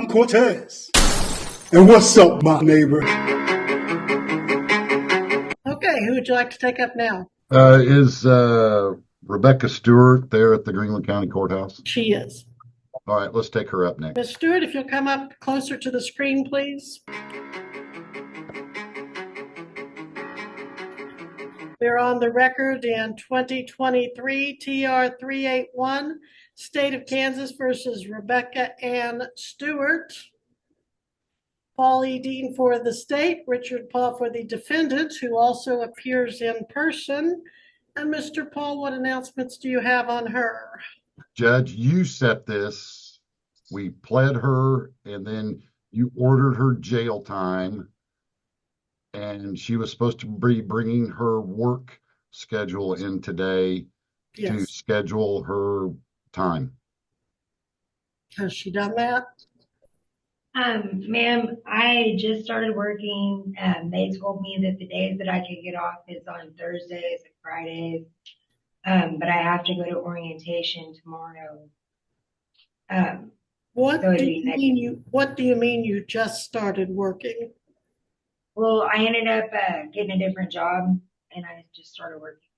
Cortez. And what's up, my neighbor? Okay, who would you like to take up now? Is Rebecca Stewart there at the Greenland County Courthouse? She is. All right, let's take her up next. Ms. Stewart, if you'll come up closer to the screen, please. We're on the record in 2023 TR 381, State of Kansas versus Rebecca Ann Stewart. Paul E. Dean for the state, Richard Paul for the defendant, who also appears in person. And Mr. Paul, what announcements do you have on her? Judge, you set this. We pled her, and then you ordered her jail time. And she was supposed to be bringing her work schedule in today to schedule her time. Has she done that? Ma'am, I just started working. They told me that the days that I could get off is on Thursdays and Fridays. But I have to go to orientation tomorrow. What do you mean you just started working? Well, I ended up getting a different job, and I just started working.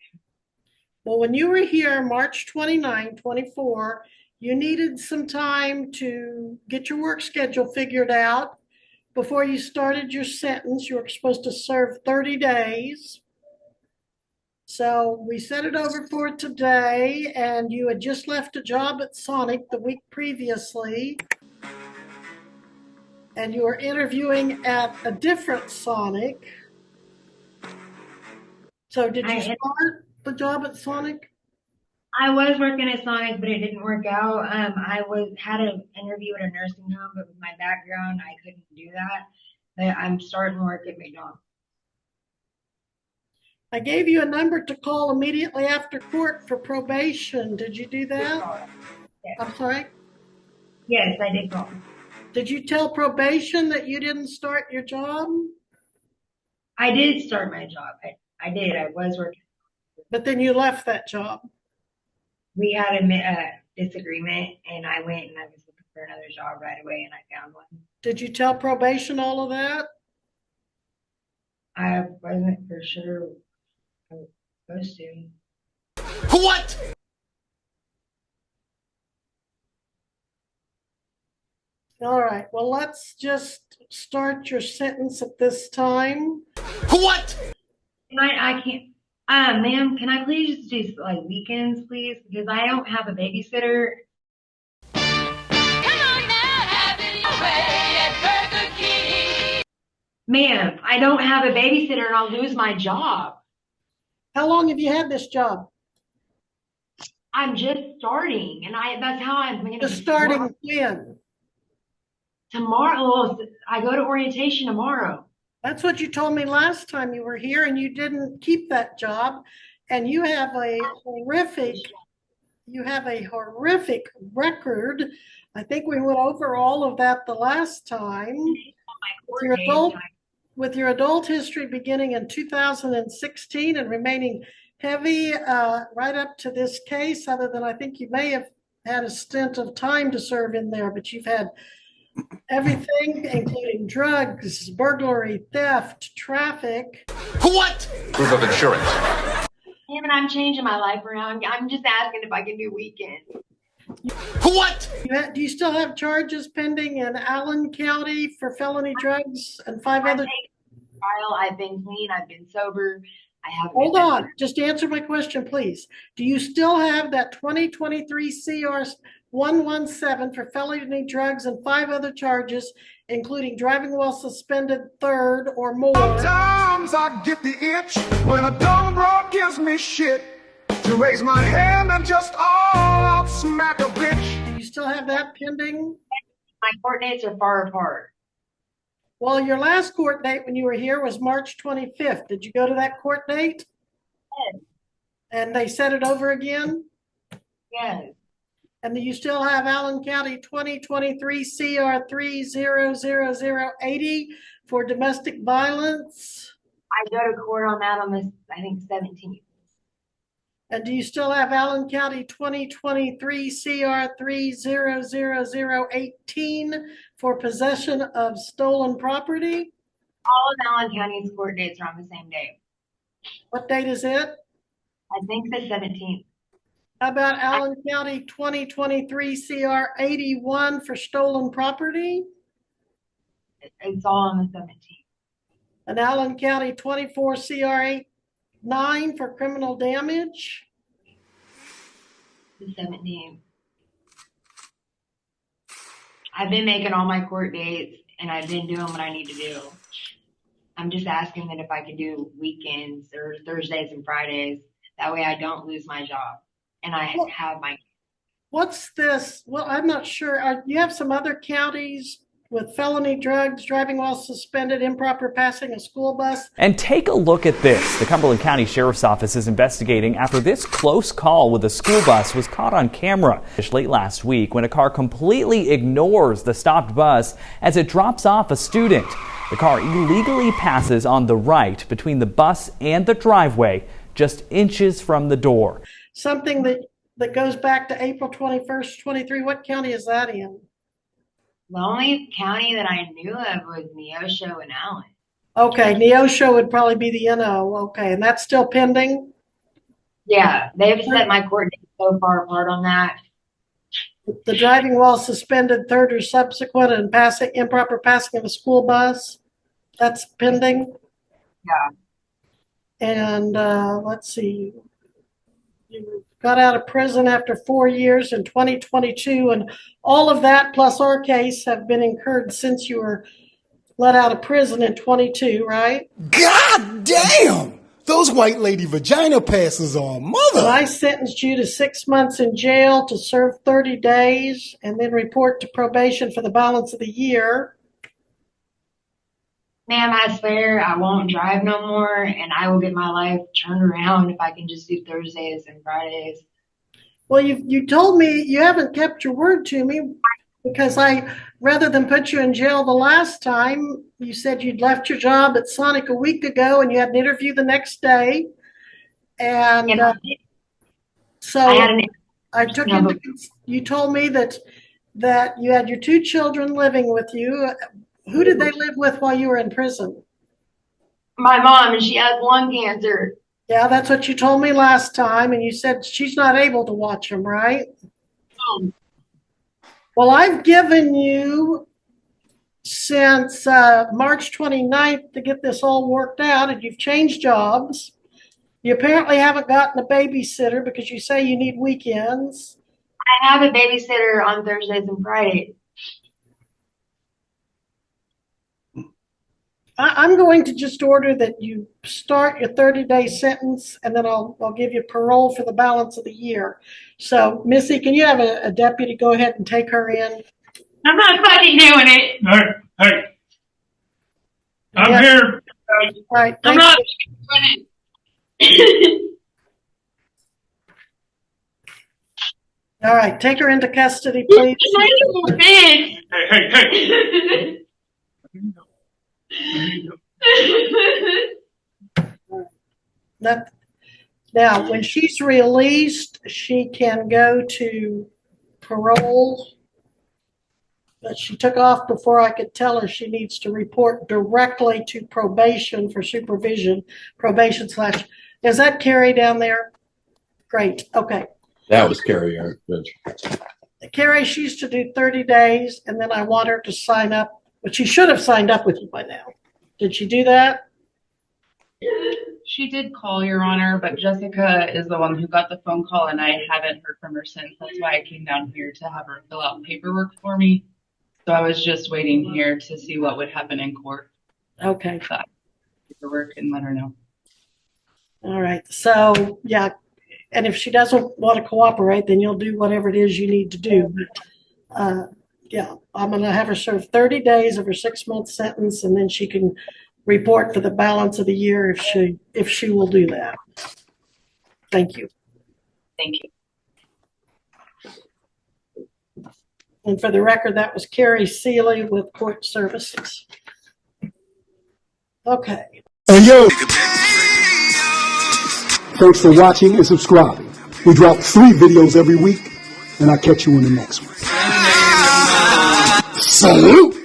Well, when you were here March 29, 24, you needed some time to get your work schedule figured out before you started your sentence. You were supposed to serve 30 days. So we set it over for today, and you had just left a job at Sonic the week previously. And you were interviewing at a different Sonic. So did you start the job at Sonic? I was working at Sonic, but it didn't work out. I had an interview at a nursing home, but with my background, I couldn't do that. But I'm starting work at McDonald's. I gave you a number to call immediately after court for probation. Did you do that? Yes. I'm sorry? Yes, I did call. Did you tell probation that you didn't start your job? I did start my job. I did. I was working. But then you left that job. We had a disagreement, and I went and I was looking for another job right away, and I found one. Did you tell probation all of that? I wasn't for sure I was supposed to. What? All right. Well, let's just start your sentence at this time. What? I can't. Ma'am, can I please just do like weekends, please? Because I don't have a babysitter. Come on now, have it your way at Burger King. Ma'am, I don't have a babysitter and I'll lose my job. How long have you had this job? I'm just starting, and that's how I'm going to Just starting when? Tomorrow. I go to orientation tomorrow. That's what you told me last time you were here, and you didn't keep that job. And you have a horrific record. I think we went over all of that the last time. With your adult history beginning in 2016 and remaining heavy right up to this case, other than I think you may have had a stint of time to serve in there, but you've had everything, including drugs, burglary, theft, traffic. What? Proof of insurance. Damn it, I'm changing my life around. I'm just asking if I can do weekends. What? Do you still have charges pending in Allen County for felony drugs and 5 other? Trial. I've been clean. I've been sober. I haven't. Hold on. Just answer my question, please. Do you still have that 2023 CR 117 for felony drugs and 5 other charges, including driving while suspended third or more? Sometimes I get the itch when a dumb broad gives me shit to raise my hand and just all out smack a bitch. Do you still have that pending? My court dates are far apart. Well, your last court date when you were here was March 25th. Did you go to that court date? Yes. And they set it over again? Yes. And do you still have Allen County 2023 CR 300080 for domestic violence? I go to court on that on this, I think, 17th. And do you still have Allen County 2023 CR 300018 for possession of stolen property. All of Allen County's court dates are on the same day. What date is it? I think the 17th. How about Allen County 2023 CR 81 for stolen property? It's all on the 17th. And Allen County 24 CR 89 for criminal damage? The 17th. I've been making all my court dates and I've been doing what I need to do. I'm just asking that if I could do weekends or Thursdays and Fridays. That way I don't lose my job and I have my. What's this? Well, I'm not sure. You have some other counties with felony drugs, driving while suspended, improper passing a school bus. And take a look at this. The Cumberland County Sheriff's Office is investigating after this close call with a school bus was caught on camera late last week when a car completely ignores the stopped bus as it drops off a student. The car illegally passes on the right between the bus and the driveway, just inches from the door. Something that goes back to April 21st, 23. What county is that in? The only county that I knew of was Neosho and Allen. Okay, Neosho would probably be the NO. Okay, and that's still pending? Yeah, they've set my court date so far apart on that. The driving while suspended, third or subsequent, and improper passing of a school bus, that's pending? Yeah. And let's see, you got out of prison after 4 years in 2022, and all of that plus our case have been incurred since you were let out of prison in 22, right? God damn! Those white lady vagina passes on, mother! And I sentenced you to 6 months in jail to serve 30 days and then report to probation for the balance of the year. Ma'am, I swear I won't drive no more and I will get my life turned around if I can just do Thursdays and Fridays. Well, you told me you haven't kept your word to me because rather than put you in jail the last time, you said you'd left your job at Sonic a week ago and you had an interview the next day. And you told me that you had your 2 children living with you. Who did they live with while you were in prison? My mom, and she has lung cancer. Yeah, that's what you told me last time, and you said she's not able to watch them, right? Well, I've given you since March 29th to get this all worked out, and you've changed jobs. You apparently haven't gotten a babysitter because you say you need weekends. I have a babysitter on Thursdays and Fridays. I'm going to just order that you start your 30-day sentence, and then I'll give you parole for the balance of the year. So, Missy, can you have a deputy go ahead and take her in? I'm not fucking doing it. Hey. I'm here. Right. I'm not doing it. All right, take her into custody, please. Hey. Now, when she's released, she can go to parole. But she took off before I could tell her she needs to report directly to probation for supervision. Probation / is that Carrie down there? Great. Okay. That was Carrie, Judge. Carrie, she used to do 30 days, and then I want her to sign up. But she should have signed up with you by now. Did she do that? She did call, Your Honor, but Jessica is the one who got the phone call, and I haven't heard from her since. That's why I came down here to have her fill out paperwork for me. So I was just waiting here to see what would happen in court. Okay. Paperwork and let her know. All right. So, yeah. And if she doesn't want to cooperate, then you'll do whatever it is you need to do. But, yeah, I'm going to have her serve 30 days of her 6-month sentence, and then she can report for the balance of the year if she will do that. Thank you. Thank you. And for the record, that was Carrie Seeley with Court Services. Okay. Hey, yo. Thanks for watching and subscribing. We drop 3 videos every week, and I'll catch you in the next one. Salute.